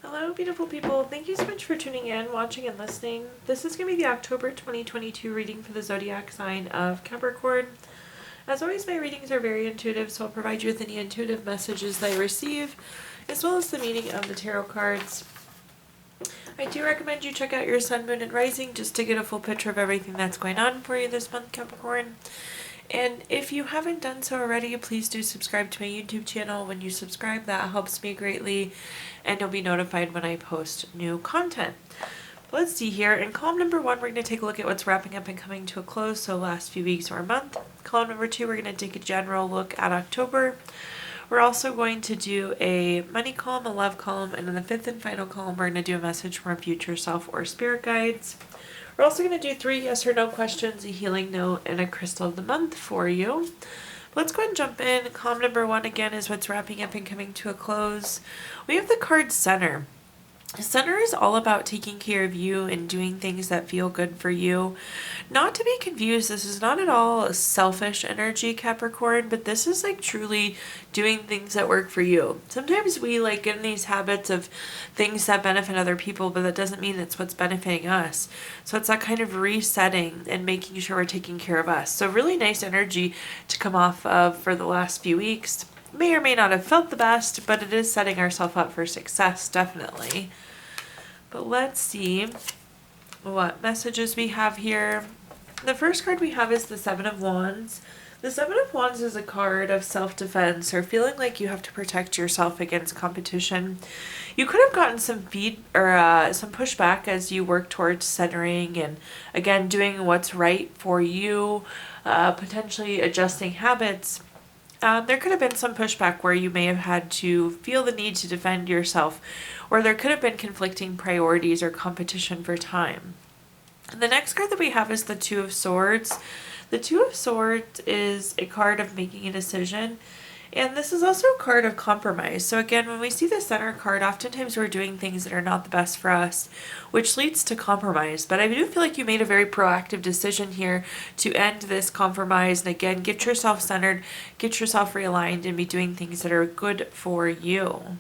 Hello, beautiful people. Thank you so much for tuning in, watching, and listening. This is going to be the October 2022 reading for the zodiac sign of Capricorn. As always, my readings are very intuitive, so I'll provide you with any intuitive messages that I receive, as well as the meaning of the tarot cards. I do recommend you check out your sun, moon, and rising just to get a full picture of everything that's going on for you this month, Capricorn. And if you haven't done so already, please do subscribe to my YouTube channel. When you subscribe, that helps me greatly, and you'll be notified when I post new content. Let's see here. In column number 1, we're going to take a look at what's wrapping up and coming to a close, so last few weeks or month. Column number 2, we're going to take a general look at October. We're also going to do a money column, a love column, and in the 5th and final column, we're going to do a message from our future self or spirit guides. We're also going to do 3 yes or no questions, a healing note, and a crystal of the month for you. Let's go ahead and jump in. Column number 1 again is what's wrapping up and coming to a close. We have the card Center. Center is all about taking care of you and doing things that feel good for you. Not to be confused, this is not at all a selfish energy, Capricorn, but this is like truly doing things that work for you. Sometimes we like get in these habits of things that benefit other people, but that doesn't mean that's what's benefiting us. So it's that kind of resetting and making sure we're taking care of us. So really nice energy to come off of for the last few weeks. May or may not have felt the best, but it is setting ourselves up for success, definitely. But let's see what messages we have here. The first card we have is the 7 of Wands. The 7 of Wands is a card of self-defense or feeling like you have to protect yourself against competition. You could have gotten some some pushback as you work towards centering and, again, doing what's right for you, potentially adjusting habits. There could have been some pushback where you may have had to feel the need to defend yourself, or there could have been conflicting priorities or competition for time. And the next card that we have is the 2 of Swords. The 2 of Swords is a card of making a decision, and this is also a card of compromise. So again, when we see the Center card, oftentimes we're doing things that are not the best for us, which leads to compromise. But I do feel like you made a very proactive decision here to end this compromise and again, get yourself centered, get yourself realigned, and be doing things that are good for you.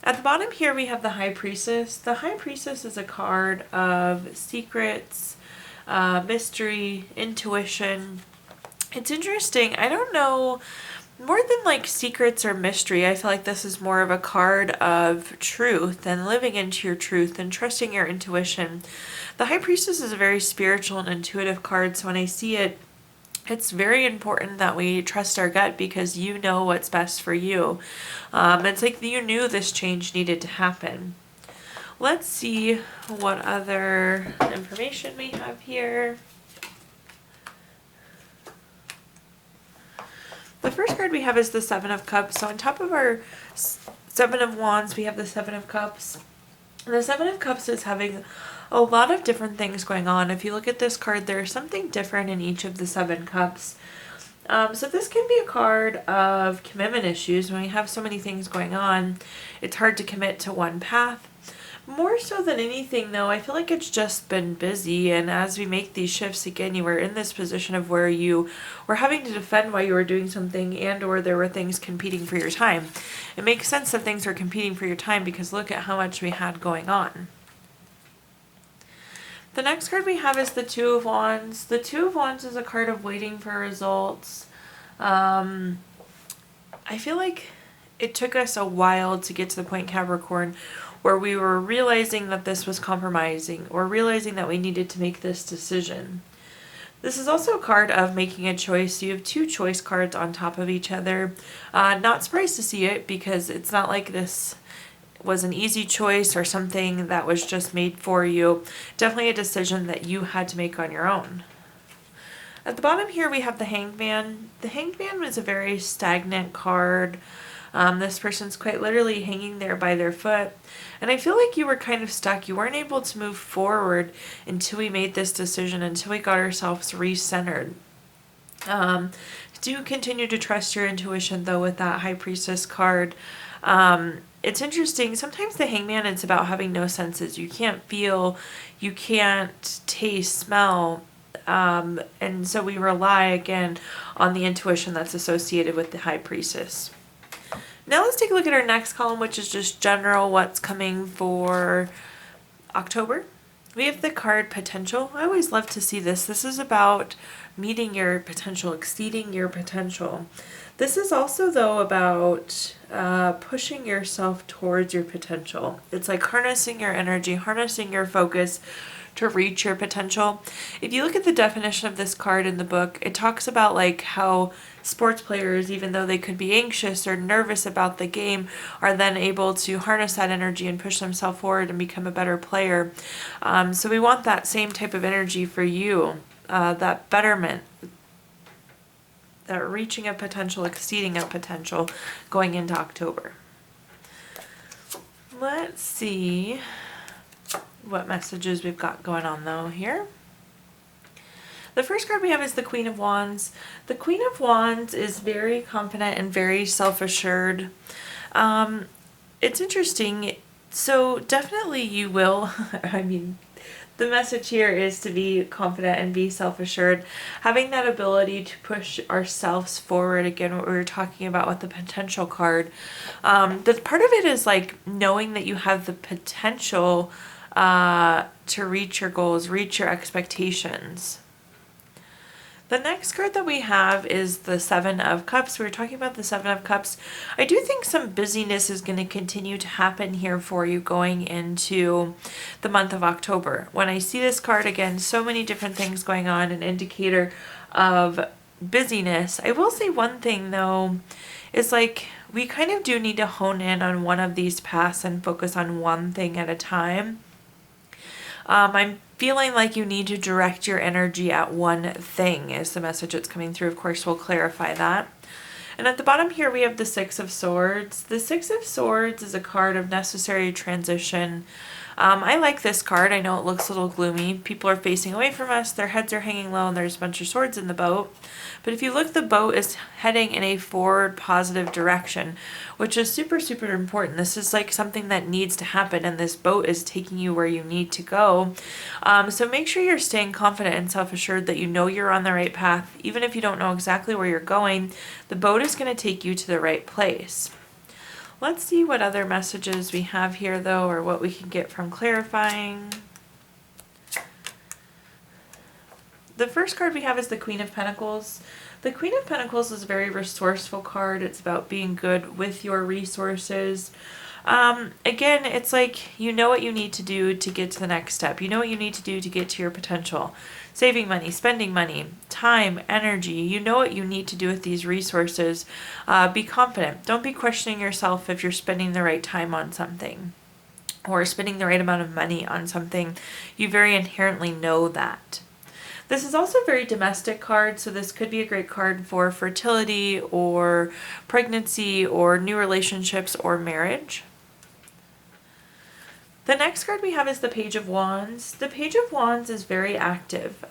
At the bottom here, we have the High Priestess. The High Priestess is a card of secrets, mystery, intuition. It's interesting. I don't know, more than like secrets or mystery, I feel like this is more of a card of truth and living into your truth and trusting your intuition. The High Priestess is a very spiritual and intuitive card, so when I see it, it's very important that we trust our gut because you know what's best for you. It's like you knew this change needed to happen. Let's see what other information we have here. The first card we have is the 7 of Cups. So on top of our 7 of Wands, we have the 7 of Cups. And the 7 of Cups is having a lot of different things going on. If you look at this card, there's something different in each of the 7 cups. So this can be a card of commitment issues. When we have so many things going on, it's hard to commit to one path. More so than anything, though, I feel like it's just been busy, and as we make these shifts, again, you were in this position of where you were having to defend while you were doing something, and or there were things competing for your time. It makes sense that things are competing for your time because look at how much we had going on. The next card we have is the 2 of Wands. The 2 of Wands is a card of waiting for results. I feel like it took us a while to get to the point, Capricorn, where we were realizing that this was compromising or realizing that we needed to make this decision. This is also a card of making a choice. You have 2 choice cards on top of each other. Not surprised to see it because it's not like this was an easy choice or something that was just made for you. Definitely a decision that you had to make on your own. At the bottom here we have the Hanged Man. The Hanged Man was a very stagnant card. This person's quite literally hanging there by their foot. And I feel like you were kind of stuck. You weren't able to move forward until we made this decision, until we got ourselves recentered. Do continue to trust your intuition, though, with that High Priestess card. It's interesting. Sometimes the Hangman, it's about having no senses. You can't feel, you can't taste, smell. And so we rely, again, on the intuition that's associated with the High Priestess. Now let's take a look at our next column, which is just general what's coming for October. We have the card Potential. I always love to see this. This is about meeting your potential, exceeding your potential. This is also, though, about pushing yourself towards your potential. It's like harnessing your energy, harnessing your focus to reach your potential. If you look at the definition of this card in the book, it talks about like how sports players, even though they could be anxious or nervous about the game, are then able to harness that energy and push themselves forward and become a better player. So we want that same type of energy for you, that betterment, that reaching of potential, exceeding of potential going into October. Let's see what messages we've got going on though here. The first card we have is the Queen of Wands. The Queen of Wands is very confident and very self-assured. It's interesting. So definitely you will, I mean, the message here is to be confident and be self-assured. Having that ability to push ourselves forward, again, what we were talking about with the potential card. The part of it is like knowing that you have the potential to reach your goals, reach your expectations. The next card that we have is the Seven of Cups. We were talking about the Seven of Cups. I do think some busyness is going to continue to happen here for you going into the month of October. When I see this card again, so many different things going on, an indicator of busyness. I will say one thing though, is like we kind of do need to hone in on one of these paths and focus on one thing at a time. I'm feeling like you need to direct your energy at one thing is the message that's coming through. Of course, we'll clarify that. And at the bottom here, we have the Six of Swords. The Six of Swords is a card of necessary transition. I like this card. I know it looks a little gloomy. People are facing away from us. Their heads are hanging low and there's a bunch of swords in the boat. But if you look, the boat is heading in a forward positive direction, which is super, super important. This is like something that needs to happen and this boat is taking you where you need to go. So make sure you're staying confident and self-assured that you know you're on the right path. Even if you don't know exactly where you're going, the boat is going to take you to the right place. Let's see what other messages we have here though, or what we can get from clarifying. The first card we have is the Queen of Pentacles. The Queen of Pentacles is a very resourceful card. It's about being good with your resources. Again, it's like you know what you need to do to get to the next step. You know what you need to do to get to your potential. Saving money, spending money, time, energy. You know what you need to do with these resources. Be confident. Don't be questioning yourself if you're spending the right time on something or spending the right amount of money on something. You very inherently know that. This is also a very domestic card, so this could be a great card for fertility or pregnancy or new relationships or marriage. The next card we have is the Page of Wands. The Page of Wands is very active.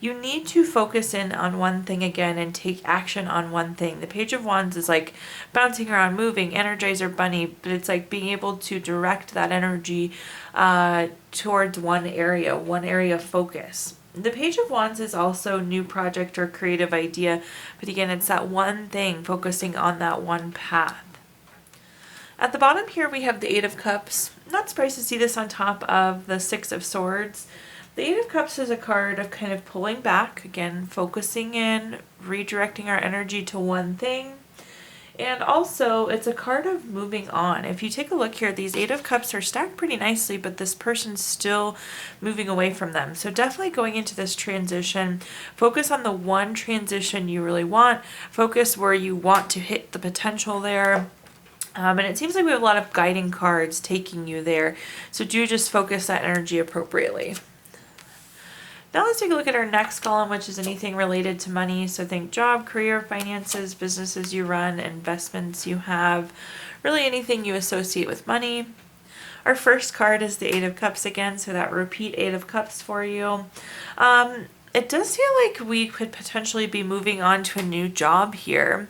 You need to focus in on one thing again and take action on one thing. The Page of Wands is like bouncing around, moving, Energizer Bunny, but it's like being able to direct that energy towards one area of focus. The Page of Wands is also new project or creative idea, but again, it's that one thing, focusing on that one path. At the bottom here, we have the Eight of Cups. Not surprised to see this on top of the Six of Swords. The Eight of Cups is a card of kind of pulling back, again, focusing in, redirecting our energy to one thing. And also, it's a card of moving on. If you take a look here, these Eight of Cups are stacked pretty nicely, but this person's still moving away from them. So definitely going into this transition, focus on the one transition you really want. Focus where you want to hit the potential there. And it seems like we have a lot of guiding cards taking you there. So do just focus that energy appropriately. Now let's take a look at our next column, which is anything related to money. So think job, career, finances, businesses you run, investments you have, really anything you associate with money. Our first card is the Eight of Cups again, so that repeat Eight of Cups for you. it does feel like we could potentially be moving on to a new job here.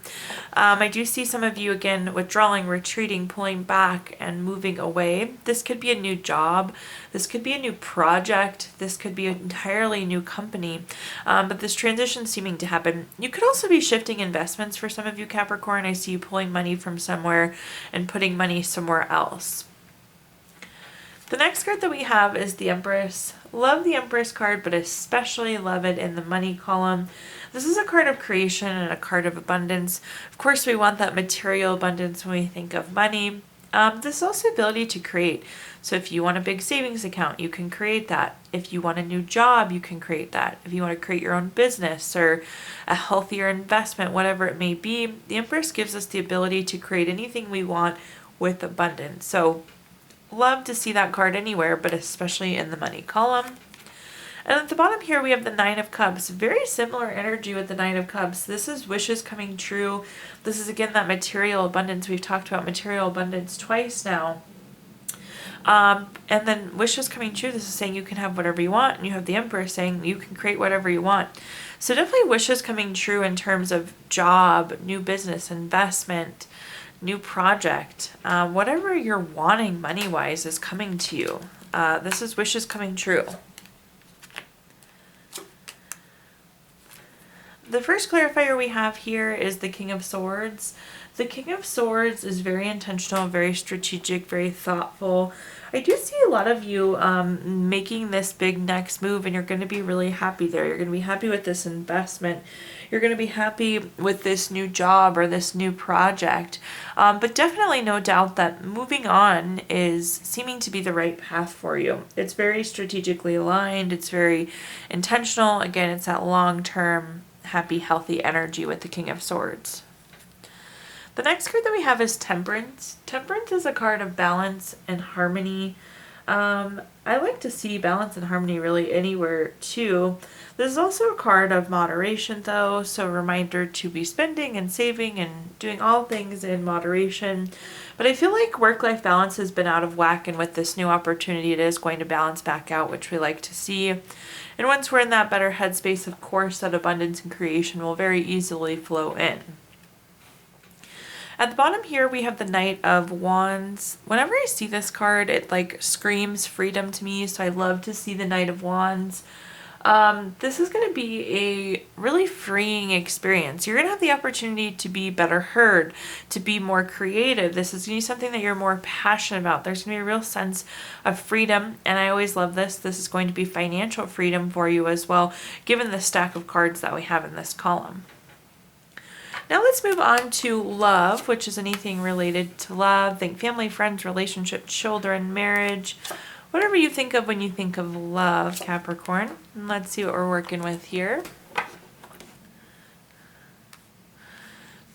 I do see some of you, again, withdrawing, retreating, pulling back, and moving away. This could be a new job. This could be a new project. This could be an entirely new company. But this transition seeming to happen. You could also be shifting investments for some of you, Capricorn. I see you pulling money from somewhere and putting money somewhere else. The next card that we have is the Empress. Love the Empress card, but especially love it in the money column. This is a card of creation and a card of abundance. Of course, we want that material abundance when we think of money. This is also the ability to create. So if you want a big savings account, you can create that. If you want a new job, you can create that. If you want to create your own business or a healthier investment, whatever it may be, the Empress gives us the ability to create anything we want with abundance. So love to see that card anywhere, but especially in the money column. And at the bottom here, we have the Nine of Cups. Very similar energy with the Nine of Cups. This is wishes coming true. This is, again, that material abundance. We've talked about material abundance twice now. And then wishes coming true. This is saying you can have whatever you want. And you have the Emperor saying you can create whatever you want. So definitely wishes coming true in terms of job, new business, investment, new project. Whatever you're wanting money-wise is coming to you. This is wishes coming true. The first clarifier we have here is the King of Swords. The King of Swords is very intentional, very strategic, very thoughtful. I do see a lot of you making this big next move, and you're going to be really happy there. You're going to be happy with this investment. You're going to be happy with this new job or this new project. But definitely no doubt that moving on is seeming to be the right path for you. It's very strategically aligned. It's very intentional. Again, it's that long-term, happy, healthy energy with the King of Swords. The next card that we have is Temperance. Temperance is a card of balance and harmony. I like to see balance and harmony really anywhere too. This is also a card of moderation though, so a reminder to be spending and saving and doing all things in moderation. But I feel like work-life balance has been out of whack, and with this new opportunity it is going to balance back out, which we like to see. And once we're in that better headspace, of course, that abundance and creation will very easily flow in. At the bottom here, we have the Knight of Wands. Whenever I see this card, it like screams freedom to me, so I love to see the Knight of Wands. This is going to be a really freeing experience. You're going to have the opportunity to be better heard, to be more creative. This is going to be something that you're more passionate about. There's going to be a real sense of freedom, and I always love this. This is going to be financial freedom for you as well, given the stack of cards that we have in this column. Now let's move on to love, which is anything related to love. Think family, friends, relationship, children, marriage, whatever you think of when you think of love, Capricorn. And let's see what we're working with here.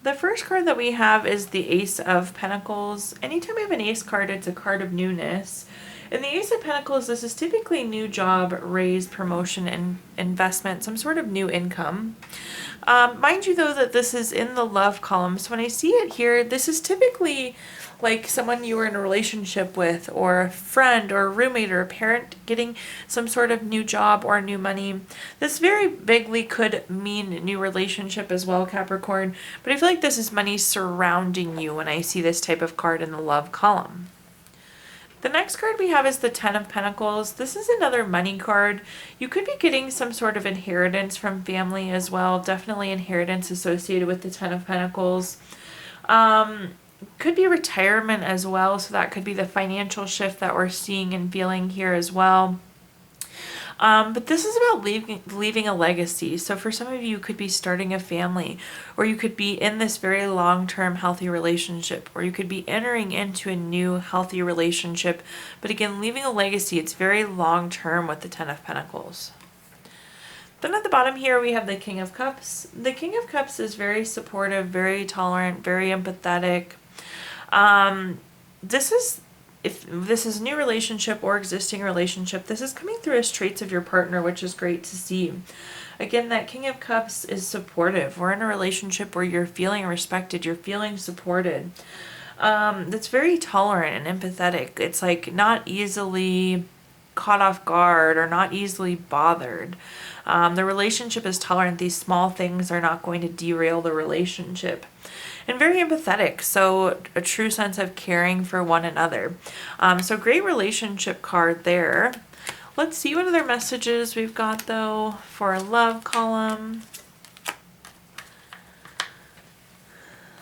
The first card that we have is the Ace of Pentacles. Anytime we have an Ace card, it's a card of newness. In the Ace of Pentacles, this is typically new job, raise, promotion, and investment, some sort of new income. Mind you, though, that this is in the love column. So when I see it here, this is typically like someone you were in a relationship with, or a friend, or a roommate, or a parent getting some sort of new job or new money. This very bigly could mean new relationship as well, Capricorn. But I feel like this is money surrounding you when I see this type of card in the love column. The next card we have is the Ten of Pentacles. This is another money card. You could be getting some sort of inheritance from family as well. Definitely inheritance associated with the Ten of Pentacles. Could be retirement as well. So that could be the financial shift that we're seeing and feeling here as well. But this is about leaving a legacy. So for some of you, you could be starting a family, or you could be in this very long-term healthy relationship, or you could be entering into a new healthy relationship. But again, leaving a legacy, it's very long-term with the Ten of Pentacles. Then at the bottom here, we have the King of Cups. The King of Cups is very supportive, very tolerant, very empathetic. If this is a new relationship or existing relationship, this is coming through as traits of your partner, which is great to see. Again, that King of Cups is supportive. We're in a relationship where you're feeling respected, you're feeling supported. That's very tolerant and empathetic. It's like not easily caught off guard or not easily bothered. The relationship is tolerant. These small things are not going to derail the relationship. And very empathetic, so a true sense of caring for one another. So great relationship card there. Let's see what other messages we've got though for a love column.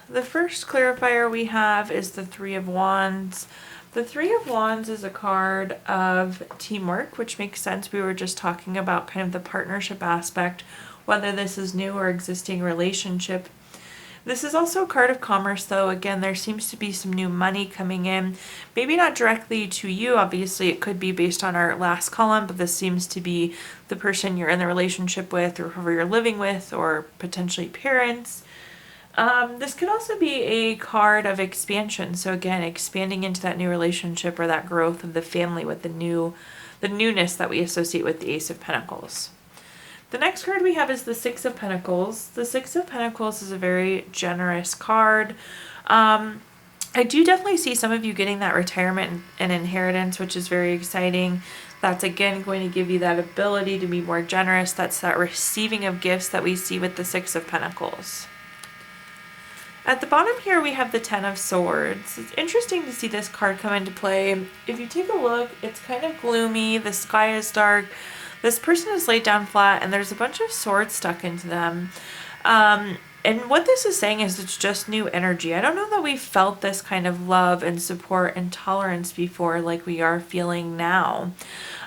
The first clarifier we have is the Three of Wands. The Three of Wands is a card of teamwork, which makes sense. We were just talking about kind of the partnership aspect, whether this is new or existing relationship. This is also a card of commerce, though. Again, there seems to be some new money coming in. Maybe not directly to you. Obviously, it could be based on our last column, but this seems to be the person you're in the relationship with or whoever you're living with or potentially parents. This could also be a card of expansion. So again, expanding into that new relationship or that growth of the family with the newness that we associate with the Ace of Pentacles. The next card we have is the Six of Pentacles. The Six of Pentacles is a very generous card. I do definitely see some of you getting that retirement and inheritance, which is very exciting. That's again going to give you that ability to be more generous. That's that receiving of gifts that we see with the Six of Pentacles. At the bottom here we have the Ten of Swords. It's interesting to see this card come into play. If you take a look, it's kind of gloomy. The sky is dark. This person is laid down flat and there's a bunch of swords stuck into them. And what this is saying is it's just new energy. I don't know that we've felt this kind of love and support and tolerance before like we are feeling now.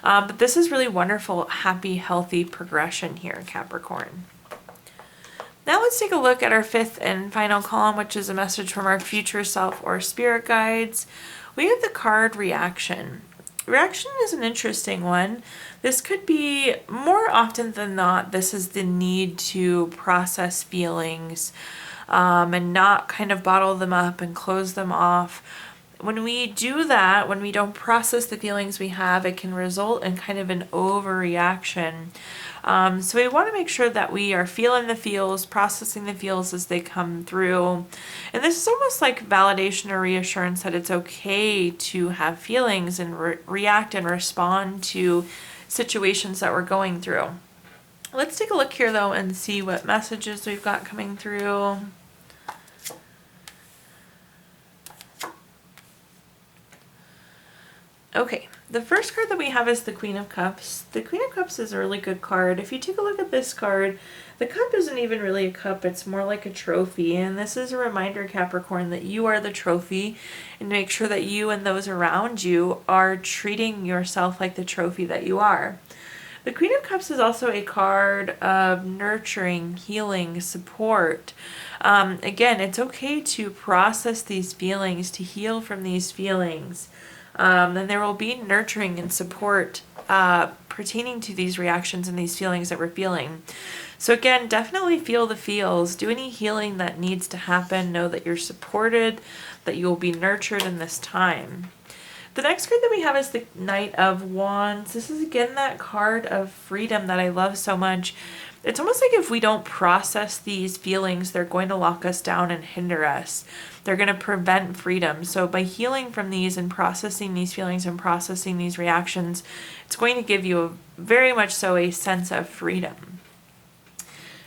But this is really wonderful, happy, healthy progression here, Capricorn. Now let's take a look at our fifth and final column, which is a message from our future self or spirit guides. We have the card Reaction. Reaction is an interesting one. This could be, more often than not, this is the need to process feelings and not kind of bottle them up and close them off. When we do that, when we don't process the feelings we have, it can result in kind of an overreaction. So we want to make sure that we are feeling the feels, processing the feels as they come through. And this is almost like validation or reassurance that it's okay to have feelings and react and respond to situations that we're going through. Let's take a look here though and see what messages we've got coming through. Okay, the first card that we have is the Queen of Cups. The Queen of Cups is a really good card. If you take a look at this card, the cup isn't even really a cup, it's more like a trophy. And this is a reminder, Capricorn, that you are the trophy, and make sure that you and those around you are treating yourself like the trophy that you are. The Queen of Cups is also a card of nurturing, healing, support. Again, it's okay to process these feelings, to heal from these feelings. And there will be nurturing and support pertaining to these reactions and these feelings that we're feeling. So again, definitely feel the feels. Do any healing that needs to happen. Know that you're supported, that you will be nurtured in this time. The next card that we have is the Knight of Wands. This is again that card of freedom that I love so much. It's almost like if we don't process these feelings, they're going to lock us down and hinder us. They're going to prevent freedom. So by healing from these and processing these feelings and processing these reactions, it's going to give you very much so a sense of freedom.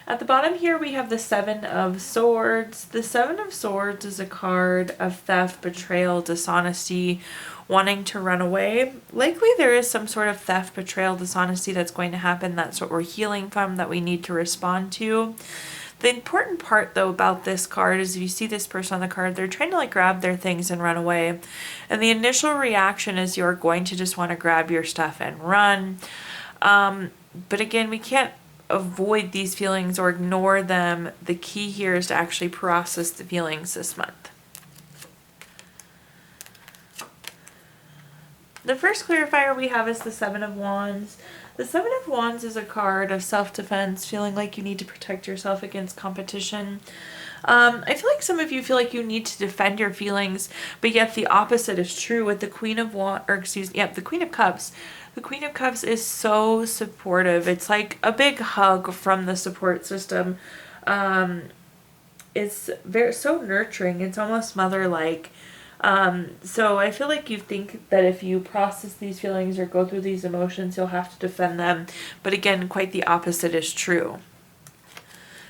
At the bottom here, we have the Seven of Swords. The Seven of Swords is a card of theft, betrayal, dishonesty, wanting to run away. Likely there is some sort of theft, betrayal, dishonesty that's going to happen. That's what we're healing from, that we need to respond to. The important part though about this card is if you see this person on the card, they're trying to like grab their things and run away. And the initial reaction is you're going to just want to grab your stuff and run. But again, we can't avoid these feelings or ignore them. The key here is to actually process the feelings this month. The first clarifier we have is the Seven of Wands. The Seven of Wands is a card of self-defense, feeling like you need to protect yourself against competition. I feel like some of you feel like you need to defend your feelings, but yet the opposite is true with the Queen of the Queen of Cups. The Queen of Cups is so supportive. It's like a big hug from the support system. It's so nurturing. It's almost mother-like. So I feel like you think that if you process these feelings or go through these emotions, you'll have to defend them. But again, quite the opposite is true.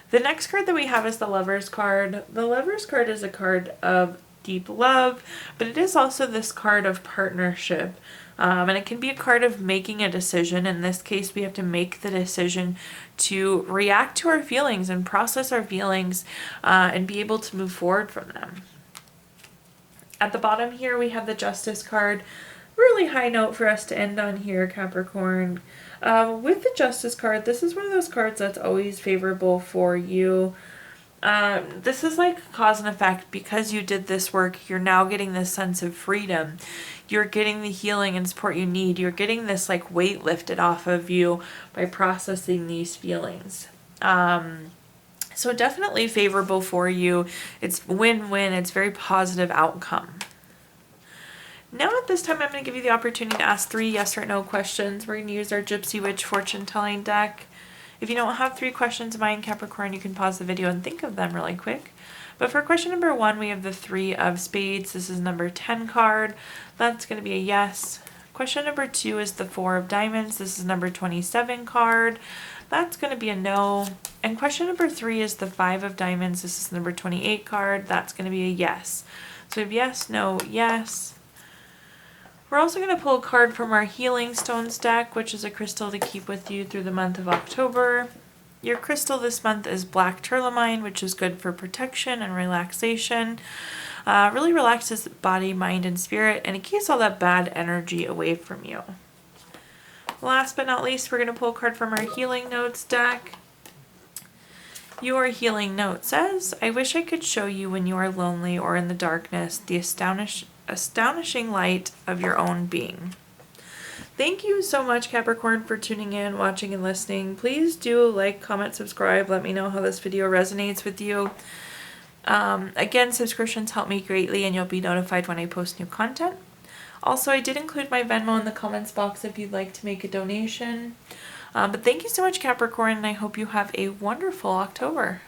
The next card that we have is the Lover's card. The Lover's card is a card of deep love, but it is also this card of partnership. And it can be a card of making a decision. In this case, we have to make the decision to react to our feelings and process our feelings and be able to move forward from them. At the bottom here, we have the Justice card. Really high note for us to end on here, Capricorn. With the Justice card, this is one of those cards that's always favorable for you. This is like cause and effect. Because you did this work, you're now getting this sense of freedom. You're getting the healing and support you need. You're getting this like weight lifted off of you by processing these feelings. So definitely favorable for you. It's win-win. It's very positive outcome. Now at this time, I'm going to give you the opportunity to ask 3 yes or no questions. We're going to use our Gypsy Witch fortune telling deck. If you don't have 3 questions in mind, Capricorn, you can pause the video and think of them really quick. But for question number 1, we have the 3 of spades. This is number 10 card. That's going to be a yes. Question number 2 is the 4 of diamonds. This is number 27 card. That's going to be a no. And question number 3 is the 5 of diamonds. This is number 28 card. That's going to be a yes. So we have yes, no, yes. We're also going to pull a card from our Healing Stones deck, which is a crystal to keep with you through the month of October. Your crystal this month is black tourmaline, which is good for protection and relaxation. Really relaxes body, mind, and spirit, and it keeps all that bad energy away from you. Last but not least, we're going to pull a card from our Healing Notes deck. Your healing note says, I wish I could show you when you are lonely or in the darkness the astonishing light of your own being. Thank you so much, Capricorn, for tuning in, watching, and listening. Please do like, comment, subscribe. Let me know how this video resonates with you. Again, subscriptions help me greatly, and you'll be notified when I post new content. Also, I did include my Venmo in the comments box if you'd like to make a donation. But thank you so much, Capricorn, and I hope you have a wonderful October.